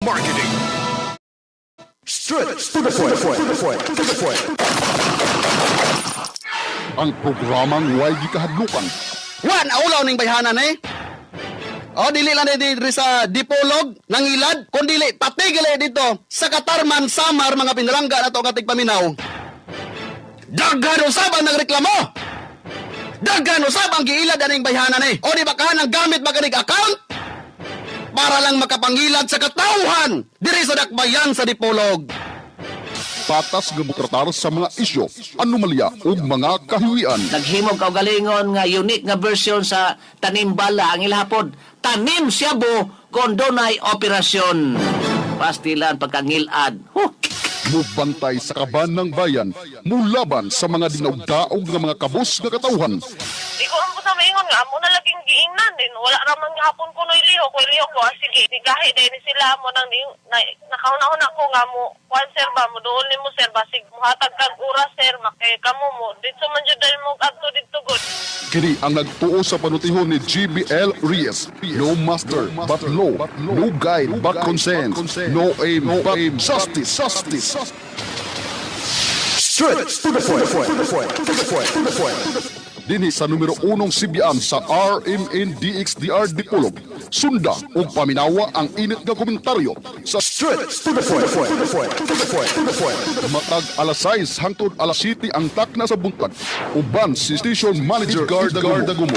Marketing. Straight to the point. Ang programang way gikahadlukan. Wan, aulaw ning bayhanan eh. O, dili lang dito sa Dipolog, Nangilad, kung dili, patigil dito sa Katarman, Samar, mga pinalangga na to katig paminaw. Daghan usab ang nagreklamo! Daghan usab ang giilad aning bayhanan eh. O, di ba ka nang gamit maganig account? Para lang makapangilad sa katauhan diri sa dakbayan sa Dipolog. Patas nga bukratar sa mga isyo, anomalya ug mga kahiwian. Naghimog ka og galingon nga unique nga version sa tanim bala ang ilahapod. Tanim Shabu kon dunay operasyon. Pastilan pagkangilad. Mubantay sa kaban ng bayan, mulaban sa mga dinaugdaog nga mga kabus nga katauhan. Di ko ang sa maingon nga, amo na laging giingnan din. Wala naman nga hapon ko no'y liho. Kung liho ko, sige, sigahe din sila mo nang nakauna-una ko nga mo, kuhan sir ba, mo doon ni mo sir ba, sig, muhatag kag ura sir, makay kamo mo. Dito man dyan dahil mo agto dito good. Kini ang nagtuo sa panutihon ni GBL Reyes. No master but law, no guide but consent, no aim but justice. Straight to the point. Dinhi sa numero 1 Sibian sa RMNDXDR Dipolog. Sunda ug paminawa ang init nga komentaryo sa Straight to the point. matag alas 6 hangtod alas 7 ang takna sa buntag. Uban si Station Manager Garda Gumo.